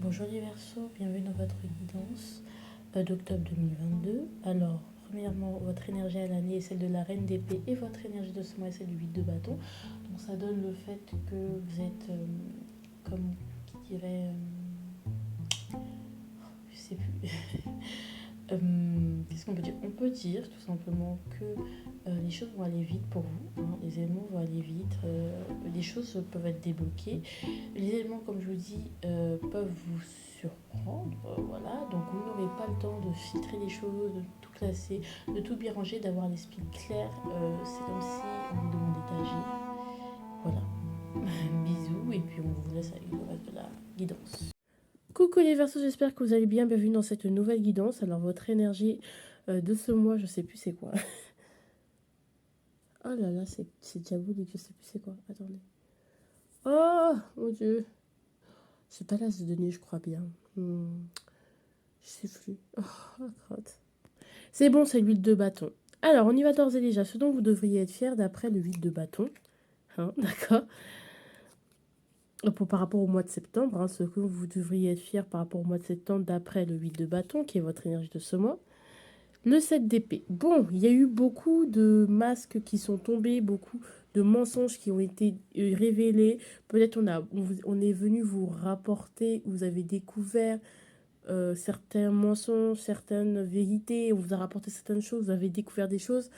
Bonjour les Verseaux, bienvenue dans votre guidance d'octobre 2022. Alors, premièrement, votre énergie à l'année est celle de la reine d'épée et votre énergie de ce mois est celle du 8 de bâton. Donc ça donne le fait que vous êtes, comme qui dirait, je sais plus, qu'est-ce qu'on peut dire? On peut dire tout simplement que les choses vont aller vite pour vous, hein, les éléments vont aller vite, les choses peuvent être débloquées. Les éléments, comme je vous dis, peuvent vous surprendre, voilà. Donc vous n'aurez pas le temps de filtrer les choses, de tout classer, de tout bien ranger, d'avoir l'esprit clair. C'est comme si on vous demandait d'agir. Voilà. Bisous et puis on vous laisse avec le reste de la guidance. Coucou les Verseaux, j'espère que vous allez bien. Bienvenue dans cette nouvelle guidance. Alors votre énergie de ce mois, je sais plus c'est quoi. Oh là là, c'est diabolique, je sais plus c'est quoi. Attendez. Oh mon dieu. C'est pas l'as de donner, je crois bien. Je sais plus. Oh, la crotte. C'est bon, c'est l'huile de bâton. Alors, on y va d'ores et déjà. Ce dont vous devriez être fier d'après le 8 de bâton. Hein, d'accord. Par rapport au mois de septembre, hein, ce que vous devriez être fier par rapport au mois de septembre d'après le 8 de bâton, qui est votre énergie de ce mois. Le 7 d'épée. Bon, il y a eu beaucoup de masques qui sont tombés, beaucoup de mensonges qui ont été révélés. Peut-être on est venu vous rapporter, vous avez découvert certains mensonges, certaines vérités, on vous a rapporté certaines choses, vous avez découvert des choses.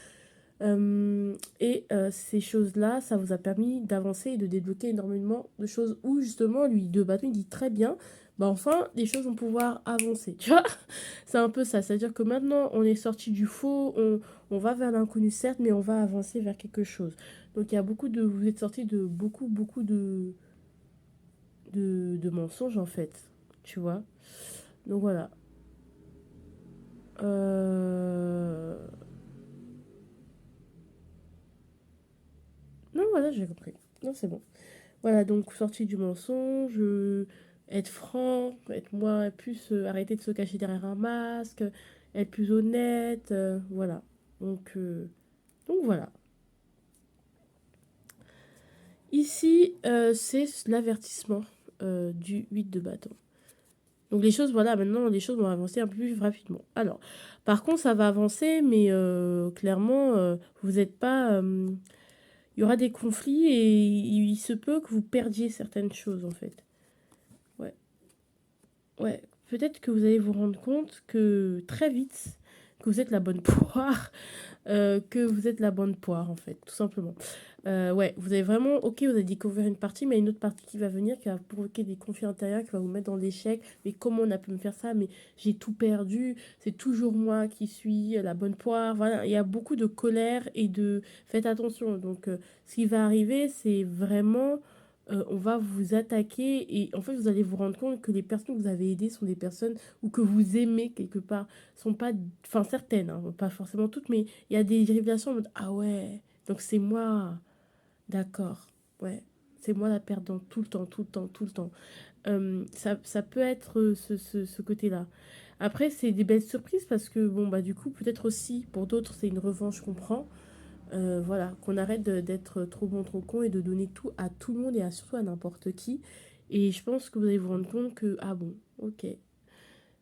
Ces choses-là, ça vous a permis d'avancer et de débloquer énormément de choses où justement, lui, de bâton, il dit très bien, bah enfin, les choses vont pouvoir avancer, tu vois. C'est un peu ça, c'est-à-dire que maintenant, on est sorti du faux, on va vers l'inconnu, certes, mais on va avancer vers quelque chose. Donc, il y a beaucoup de... Vous êtes sorti de beaucoup de mensonges, en fait, tu vois. Donc, voilà. Non, voilà, j'ai compris. Non, c'est bon. Voilà, donc sortie du mensonge, être franc, être moins, plus arrêter de se cacher derrière un masque, être plus honnête, voilà. Donc voilà. Ici, c'est l'avertissement du 8 de bâton. Donc les choses, voilà, maintenant les choses vont avancer un peu plus rapidement. Alors, par contre, ça va avancer, mais clairement, vous n'êtes pas... il y aura des conflits et il se peut que vous perdiez certaines choses, en fait. Ouais. Ouais, peut-être que vous allez vous rendre compte que très vite, que vous êtes la bonne poire, que vous êtes la bonne poire en fait, tout simplement. Ouais, vous avez vraiment, ok, vous avez découvert une partie, mais il y a une autre partie qui va venir, qui va provoquer des conflits intérieurs, qui va vous mettre dans l'échec. Mais comment on a pu me faire ça? Mais j'ai tout perdu, c'est toujours moi qui suis la bonne poire. Voilà, il y a beaucoup de colère et de... Faites attention. Donc, ce qui va arriver, c'est vraiment on va vous attaquer et en fait vous allez vous rendre compte que les personnes que vous avez aidées sont des personnes ou que vous aimez quelque part sont pas, enfin certaines, hein, pas forcément toutes, mais il y a des révélations en mode ah ouais, donc c'est moi, d'accord, ouais, c'est moi la perdante tout le temps, tout le temps, tout le temps. Ça peut être ce côté-là. Après c'est des belles surprises parce que bon bah du coup peut-être aussi pour d'autres c'est une revanche, je comprends. Voilà, qu'on arrête d'être trop bon, trop con et de donner tout à tout le monde et surtout à n'importe qui. Et je pense que vous allez vous rendre compte que, ah bon, ok.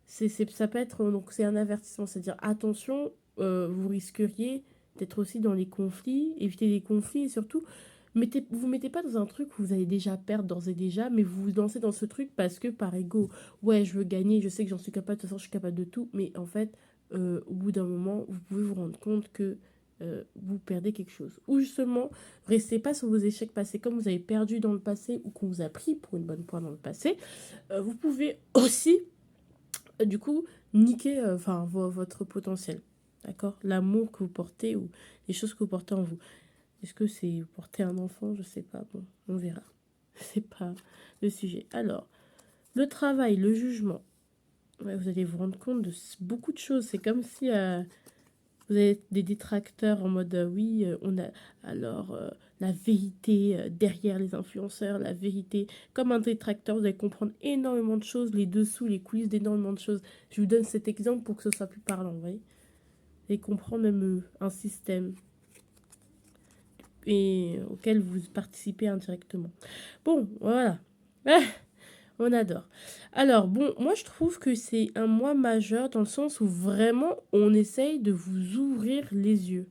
Ça peut être, donc c'est un avertissement, c'est-à-dire attention, vous risqueriez d'être aussi dans les conflits, éviter les conflits et surtout, vous mettez pas dans un truc où vous allez déjà perdre d'ores et déjà, mais vous vous lancez dans ce truc parce que par ego, ouais, je veux gagner, je sais que j'en suis capable, de toute façon, je suis capable de tout, mais en fait, au bout d'un moment, vous pouvez vous rendre compte que vous perdez quelque chose. Ou justement, restez pas sur vos échecs passés comme vous avez perdu dans le passé ou qu'on vous a pris pour une bonne pointe dans le passé. Vous pouvez aussi, du coup, niquer votre potentiel. D'accord. L'amour que vous portez ou les choses que vous portez en vous. Est-ce que c'est vous porter un enfant? Je sais pas. Bon, on verra. C'est pas le sujet. Alors, le travail, le jugement. Ouais, vous allez vous rendre compte de beaucoup de choses. C'est comme si vous avez des détracteurs en mode oui, on a alors la vérité derrière les influenceurs, la vérité. Comme un détracteur, vous allez comprendre énormément de choses, les dessous, les coulisses d'énormément de choses. Je vous donne cet exemple pour que ce soit plus parlant, vous voyez. Et comprendre même un système et auquel vous participez indirectement. Bon, voilà. Ah, On adore. Alors, bon, moi je trouve que c'est un mois majeur dans le sens où vraiment on essaye de vous ouvrir les yeux.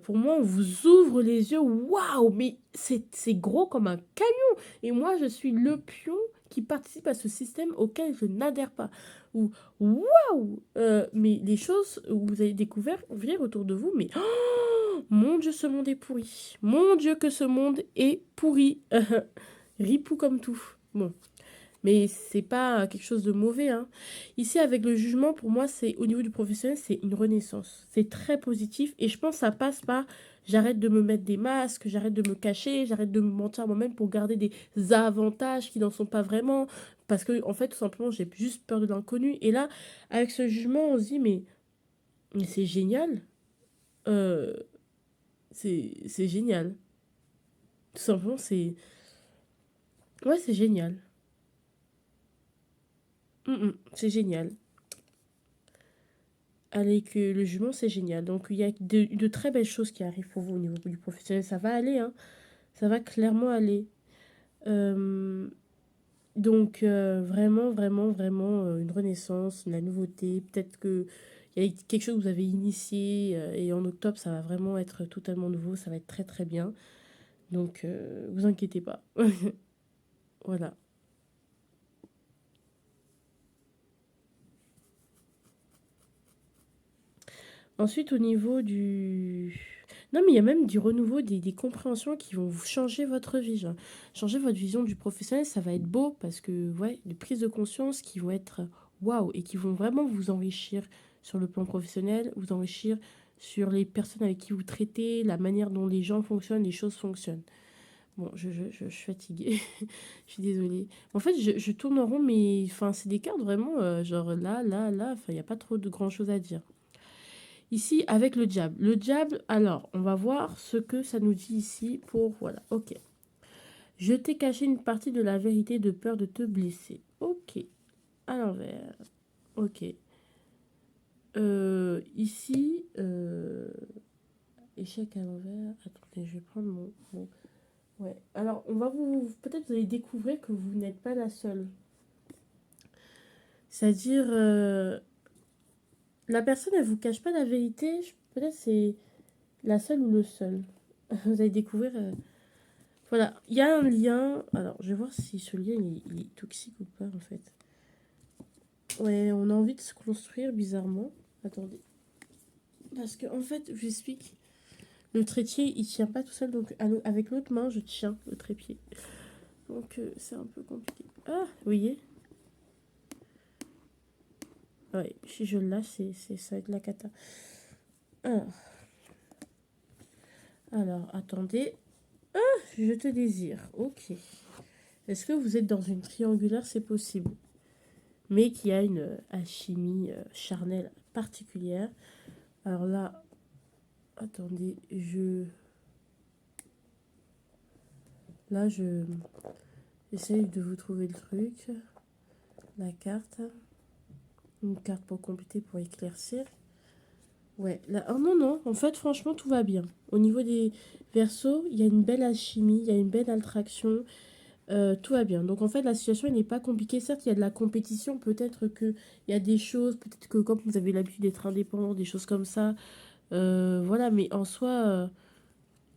Pour moi, on vous ouvre les yeux. Waouh, mais c'est gros comme un camion. Et moi, je suis le pion qui participe à ce système auquel je n'adhère pas. Ou waouh, mais les choses que vous avez découvert autour de vous, mais oh, mon Dieu, ce monde est pourri. Mon Dieu, que ce monde est pourri. Ripou comme tout. Bon. Mais c'est pas quelque chose de mauvais, hein. Ici, avec le jugement, pour moi, c'est au niveau du professionnel, c'est une renaissance. C'est très positif et je pense que ça passe par j'arrête de me mettre des masques, j'arrête de me cacher, j'arrête de me mentir à moi-même pour garder des avantages qui n'en sont pas vraiment. Parce que, en fait, tout simplement, j'ai juste peur de l'inconnu. Et là, avec ce jugement, on se dit, mais c'est génial. Euh, c'est génial. Tout simplement, c'est. Ouais, c'est génial. C'est génial. Avec le jugement, c'est génial. Donc, il y a de très belles choses qui arrivent pour vous au niveau du professionnel. Ça va aller, hein. Ça va clairement aller. Euh, donc, vraiment, vraiment, vraiment, une renaissance, la nouveauté. Peut-être que il y a quelque chose que vous avez initié et en octobre, ça va vraiment être totalement nouveau. Ça va être très, très bien. Donc, vous inquiétez pas. Voilà. Ensuite, au niveau du... Non, mais il y a même du renouveau, des compréhensions qui vont vous changer votre vie, genre. Changer votre vision du professionnel, ça va être beau parce que, ouais, des prises de conscience qui vont être waouh et qui vont vraiment vous enrichir sur le plan professionnel, vous enrichir sur les personnes avec qui vous traitez, la manière dont les gens fonctionnent, les choses fonctionnent. Bon, je suis fatiguée, je suis désolée. En fait, je tourne en rond, mais enfin, c'est des cartes vraiment, genre là, là, là, enfin, il n'y a pas trop de grand-chose à dire. Ici, avec le diable. Le diable, alors, on va voir ce que ça nous dit ici pour... Voilà, ok. Je t'ai caché une partie de la vérité de peur de te blesser. Ok, à l'envers. Ok. Ici, échec à l'envers. Attendez, je vais prendre Ouais. Alors, on va vous... Peut-être vous allez découvrir que vous n'êtes pas la seule. C'est-à-dire, la personne, elle vous cache pas la vérité. Peut-être c'est la seule ou le seul. Vous allez découvrir... Voilà, il y a un lien. Alors, je vais voir si ce lien il est toxique ou pas en fait. Ouais, on a envie de se construire bizarrement. Attendez. Parce que en fait, je vous explique. Le trépied, il tient pas tout seul. Donc, avec l'autre main, je tiens le trépied. Donc, c'est un peu compliqué. Ah, vous voyez. Ouais, si je le lâche, ça va être la cata. Alors, attendez. Je te désire. Ok. Est-ce que vous êtes dans une triangulaire? C'est possible. Mais qui a une alchimie charnelle particulière. Alors là, attendez, là, j'essaye de vous trouver le truc. La carte. Une carte pour compléter, pour éclaircir. Ouais, là, oh non, non, en fait, franchement, tout va bien. Au niveau des versos, il y a une belle alchimie, il y a une belle attraction. Tout va bien. Donc en fait, la situation elle n'est pas compliquée. Certes, il y a de la compétition. Peut-être qu'il y a des choses, peut-être que comme vous avez l'habitude d'être indépendant, des choses comme ça. Voilà, mais en soi,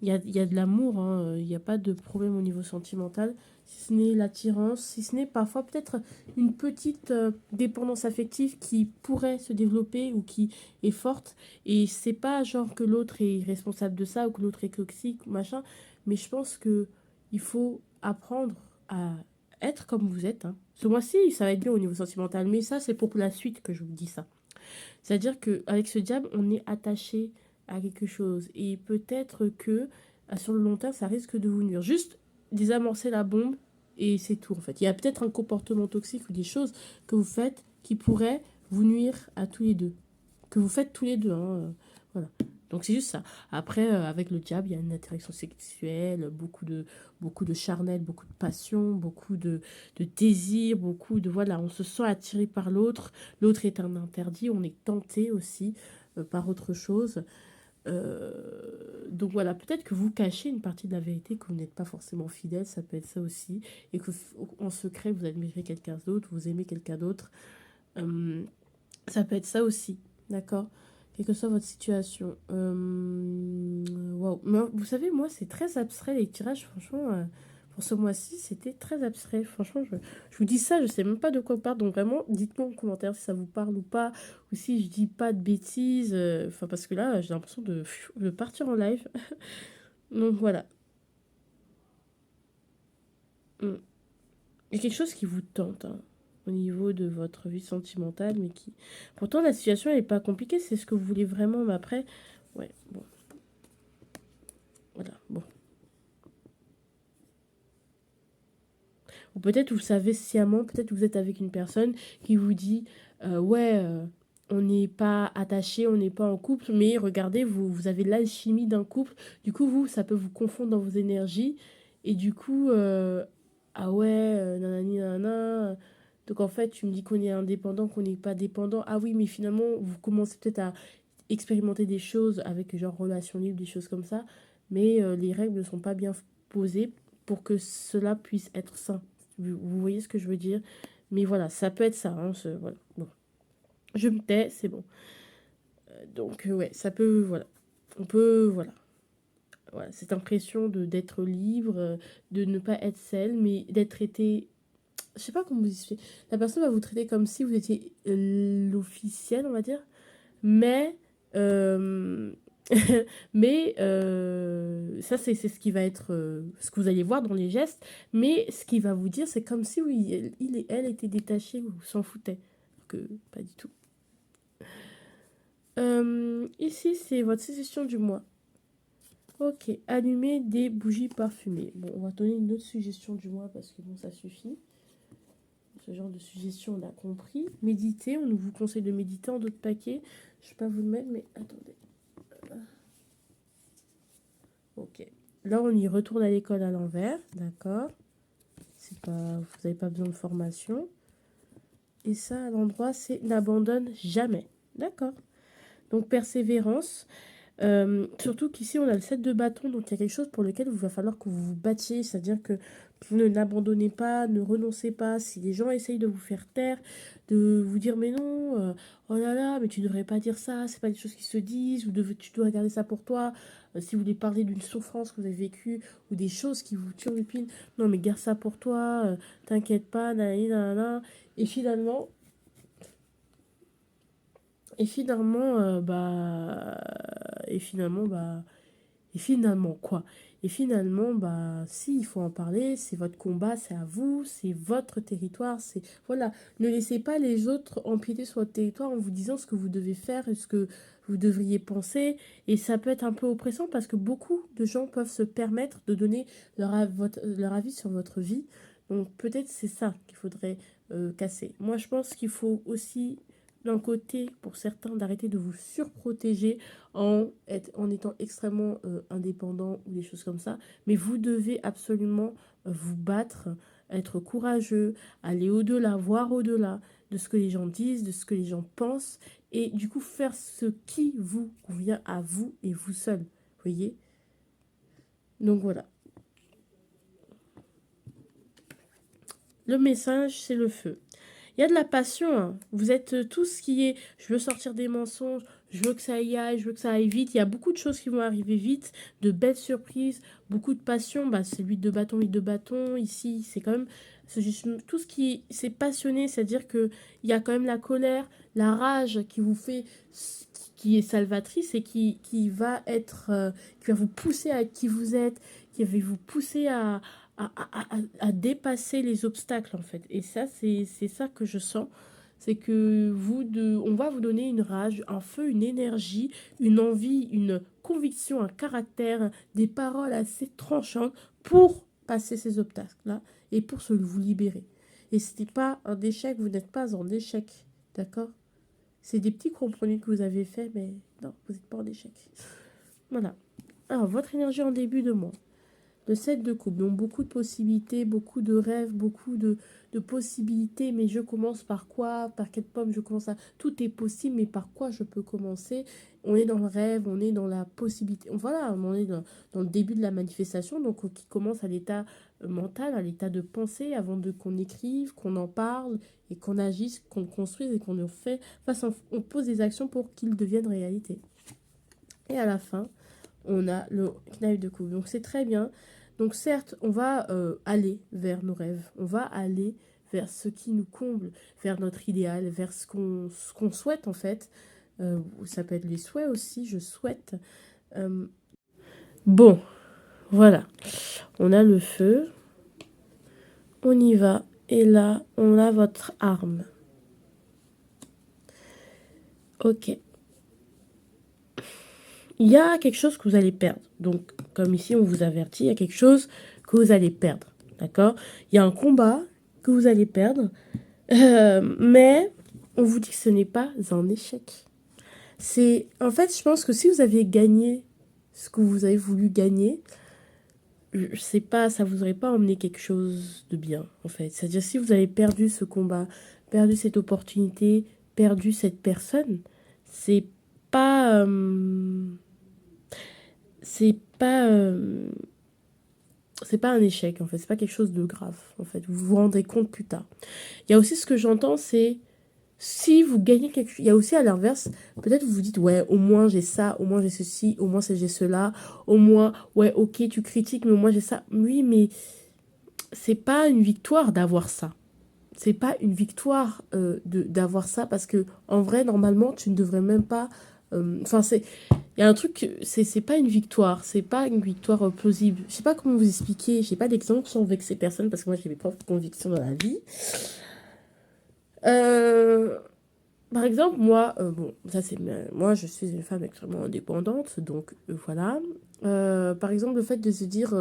il y a de l'amour. Hein, il n'y a pas de problème au niveau sentimental. Si ce n'est l'attirance, si ce n'est parfois peut-être une petite dépendance affective qui pourrait se développer ou qui est forte. Et c'est pas genre que l'autre est responsable de ça ou que l'autre est toxique ou machin. Mais je pense que il faut apprendre à être comme vous êtes. Hein. Ce mois-ci, ça va être bien au niveau sentimental. Mais ça, c'est pour la suite que je vous dis ça. C'est-à-dire qu'avec ce diable, on est attaché à quelque chose. Et peut-être que sur le long terme, ça risque de vous nuire. Juste désamorcer la bombe et c'est tout en fait. Il y a peut-être un comportement toxique ou des choses que vous faites qui pourraient vous nuire à tous les deux. Que vous faites tous les deux. Hein, voilà. Donc c'est juste ça. Après, avec le diable, il y a une interaction sexuelle, beaucoup de charnel, beaucoup de passion, beaucoup de désir, beaucoup de... Voilà, on se sent attiré par l'autre. L'autre est un interdit, on est tenté aussi par autre chose. Donc voilà, peut-être que vous cachez une partie de la vérité, que vous n'êtes pas forcément fidèle, ça peut être ça aussi, et que en secret vous admirez quelqu'un d'autre, vous aimez quelqu'un d'autre. Euh, Ça peut être ça aussi, d'accord? Quelle que soit votre situation. Waouh. Mais vous savez, moi, c'est très abstrait les tirages, franchement. Pour ce mois-ci, c'était très abstrait. Franchement, je vous dis ça, je sais même pas de quoi on parle. Donc vraiment, dites-moi en commentaire si ça vous parle ou pas. Ou si je dis pas de bêtises. Enfin, parce que là, j'ai l'impression de partir en live. Donc voilà. Mm. Il y a quelque chose qui vous tente, hein, au niveau de votre vie sentimentale, mais qui... Pourtant, la situation n'est pas compliquée, c'est ce que vous voulez vraiment, mais après... Ouais, bon, voilà, bon. Ou peut-être vous savez sciemment, peut-être vous êtes avec une personne qui vous dit, ouais, on n'est pas attaché, on n'est pas en couple, mais regardez, vous avez l'alchimie d'un couple, du coup, vous, ça peut vous confondre dans vos énergies, et du coup, ah ouais, nanani, nanana. Donc en fait, tu me dis qu'on est indépendant, qu'on n'est pas dépendant. Ah oui, mais finalement, vous commencez peut-être à expérimenter des choses avec genre relation libre, des choses comme ça, mais les règles ne sont pas bien posées pour que cela puisse être sain. Vous voyez ce que je veux dire? Mais voilà, ça peut être ça. Hein, voilà. Bon, je me tais, c'est bon. Donc ouais, ça peut, voilà. On peut, voilà. Voilà, cette impression de d'être libre, de ne pas être seul, mais d'être traité. Je sais pas comment vous expliquer. La personne va vous traiter comme si vous étiez l'officiel, on va dire. Mais, euh, mais ça, c'est ce qui va être ce que vous allez voir dans les gestes. Mais ce qu'il va vous dire, c'est comme si oui, il et elle étaient détachés ou s'en foutaient. Que pas du tout. Ici, c'est votre suggestion du mois. Ok, allumer des bougies parfumées. Bon, on va donner une autre suggestion du mois parce que bon, ça suffit. Ce genre de suggestion, on a compris. Méditer, on vous conseille de méditer en d'autres paquets. Je ne vais pas vous le mettre, mais attendez. Ok. Là, on y retourne à l'école à l'envers. D'accord. C'est pas, vous n'avez pas besoin de formation. Et ça, à l'endroit, c'est n'abandonne jamais. D'accord. Donc, persévérance. Surtout qu'ici, on a le 7 de bâton. Donc, il y a quelque chose pour lequel il va falloir que vous vous battiez. C'est-à-dire que vous ne n'abandonnez pas, ne renoncez pas. Si les gens essayent de vous faire taire, de vous dire mais non, oh là là, mais tu ne devrais pas dire ça, c'est pas des choses qui se disent, ou tu dois garder ça pour toi. Si vous voulez parler d'une souffrance que vous avez vécue, ou des choses qui vous turlupinent, non mais garde ça pour toi, t'inquiète pas, nanani, nanana. Et finalement, et finalement, et finalement, et finalement, quoi? Et finalement, si, il faut en parler, c'est votre combat, c'est à vous, c'est votre territoire, c'est... Voilà, ne laissez pas les autres empiéter sur votre territoire en vous disant ce que vous devez faire et ce que vous devriez penser. Et ça peut être un peu oppressant parce que beaucoup de gens peuvent se permettre de donner leur avis sur votre vie. Donc peut-être c'est ça qu'il faudrait casser. Moi, je pense qu'il faut aussi, d'un côté, pour certains, d'arrêter de vous surprotéger en étant extrêmement indépendant ou des choses comme ça. Mais vous devez absolument vous battre, être courageux, aller au-delà, voir au-delà de ce que les gens disent, de ce que les gens pensent, et du coup faire ce qui vous convient à vous et vous seul. Vous voyez? Donc voilà. Le message, c'est le feu. Il y a de la passion, hein. Vous êtes tout ce qui est, je veux sortir des mensonges, je veux que ça y aille, je veux que ça aille vite. Il y a beaucoup de choses qui vont arriver vite, de belles surprises, beaucoup de passion. C'est l'huile de bâton, l'huile de bâton. Ici, c'est quand même tout ce qui c'est passionné, c'est-à-dire que il y a quand même la colère, la rage qui vous fait, qui est salvatrice et qui va être, qui va vous pousser à être qui vous êtes, qui va vous pousser à dépasser les obstacles en fait. Et ça, c'est ça que je sens. C'est que on va vous donner une rage, un feu, une énergie, une envie, une conviction, un caractère, des paroles assez tranchantes pour passer ces obstacles-là et pour vous libérer. Et ce n'est pas un échec, vous n'êtes pas en échec, d'accord? C'est des petits compromis que vous avez faits, mais non, vous n'êtes pas en échec. Voilà. Alors, votre énergie en début de mois. Le 7 de coupe, donc beaucoup de possibilités, beaucoup de rêves, beaucoup de possibilités, mais je commence par quoi? Par quelle pomme je commence à... Tout est possible, mais par quoi je peux commencer? On est dans le rêve, on est dans la possibilité. Voilà, on est dans le début de la manifestation, donc qui commence à l'état mental, à l'état de pensée, avant de qu'on écrive, qu'on en parle, et qu'on agisse, qu'on construise et qu'on le fait. Enfin, on pose des actions pour qu'ils deviennent réalité. Et à la fin, on a le knife de coupe. Donc c'est très bien. Donc certes, on va aller vers nos rêves. On va aller vers ce qui nous comble, vers notre idéal, vers ce qu'on souhaite en fait. Ça peut être les souhaits aussi, je souhaite. Euh, bon, voilà. On a le feu. On y va. Et là, on a votre arme. Ok. Il y a quelque chose que vous allez perdre. Donc, comme ici, on vous avertit, il y a quelque chose que vous allez perdre. D'accord? Il y a un combat que vous allez perdre. Mais on vous dit que ce n'est pas un échec. En fait, je pense que si vous aviez gagné ce que vous avez voulu gagner, je sais pas, ça vous aurait pas emmené quelque chose de bien, en fait. C'est-à-dire, si vous avez perdu ce combat, perdu cette opportunité, perdu cette personne, c'est pas... c'est pas... c'est pas un échec, en fait. C'est pas quelque chose de grave, en fait. Vous vous rendrez compte plus tard. Il y a aussi ce que j'entends, c'est... Si vous gagnez quelque chose, il y a aussi à l'inverse, peut-être vous vous dites, ouais, au moins j'ai ça, au moins j'ai ceci, au moins j'ai cela, au moins, ouais, ok, tu critiques, mais au moins j'ai ça. Oui, mais c'est pas une victoire d'avoir ça. C'est pas une victoire d'avoir ça parce que, en vrai, normalement, tu ne devrais même pas. Enfin, il y a un truc, c'est pas une victoire, c'est pas une victoire plausible. Je sais pas comment vous expliquer, j'ai pas d'exemple avec ces personnes parce que moi j'ai mes propres convictions dans la vie. Euh, Par exemple, moi, bon, ça c'est moi, je suis une femme extrêmement indépendante, donc voilà. Par exemple, le fait de se dire,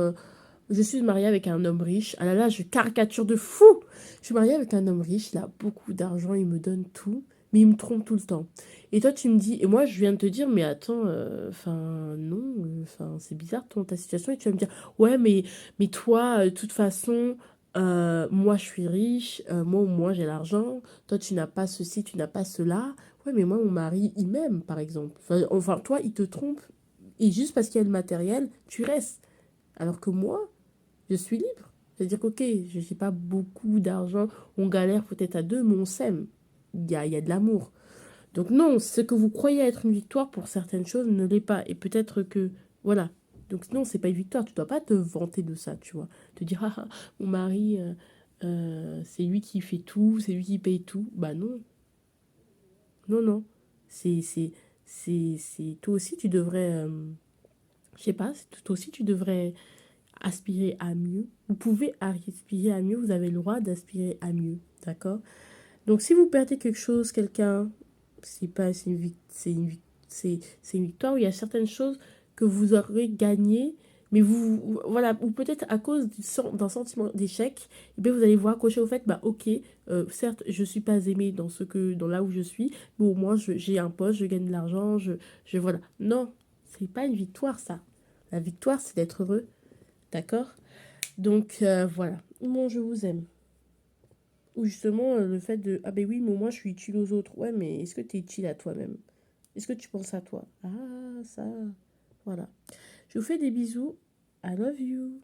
je suis mariée avec un homme riche, ah là là, je caricature de fou. Je suis mariée avec un homme riche, il a beaucoup d'argent, il me donne tout, mais il me trompe tout le temps. Et toi, tu me dis, et moi, je viens de te dire, mais attends, enfin, non, enfin, c'est bizarre ta situation, et tu vas me dire, ouais, mais toi, de toute façon, moi, je suis riche, moi, au moins, j'ai l'argent. Toi, tu n'as pas ceci, tu n'as pas cela. Ouais, mais moi, mon mari, il m'aime, par exemple. Enfin, toi, il te trompe. Et juste parce qu'il y a le matériel, tu restes. Alors que moi, je suis libre. C'est-à-dire qu'ok, je n'ai pas beaucoup d'argent. On galère peut-être à deux, mais on s'aime. Il y a de l'amour. Donc non, ce que vous croyez être une victoire pour certaines choses ne l'est pas. Et peut-être que... Voilà. Donc non, c'est pas une victoire. Tu dois pas te vanter de ça, tu vois. Te dire, ah, ah, mon mari, c'est lui qui fait tout, c'est lui qui paye tout. Bah non. Non, non. C'est, c'est, toi aussi, tu devrais, je sais pas, toi aussi, tu devrais aspirer à mieux. Vous pouvez aspirer à mieux, vous avez le droit d'aspirer à mieux, d'accord? Donc, si vous perdez quelque chose, quelqu'un, c'est pas, c'est une victoire où il y a certaines choses que vous aurez gagnées, mais voilà, ou peut-être à cause d'un sentiment d'échec, eh bien, vous allez vous accrocher au fait, bah, ok, certes, je suis pas aimée dans là où je suis, mais au moins, j'ai un poste, je gagne de l'argent, voilà. Non, c'est pas une victoire, ça. La victoire, c'est d'être heureux, d'accord? Donc, voilà. Bon, je vous aime. Ou justement, le fait de, ah ben oui, mais moi, je suis utile aux autres. Ouais, mais est-ce que tu es utile à toi-même? Est-ce que tu penses à toi? Ah, ça. Voilà. Je vous fais des bisous. I love you.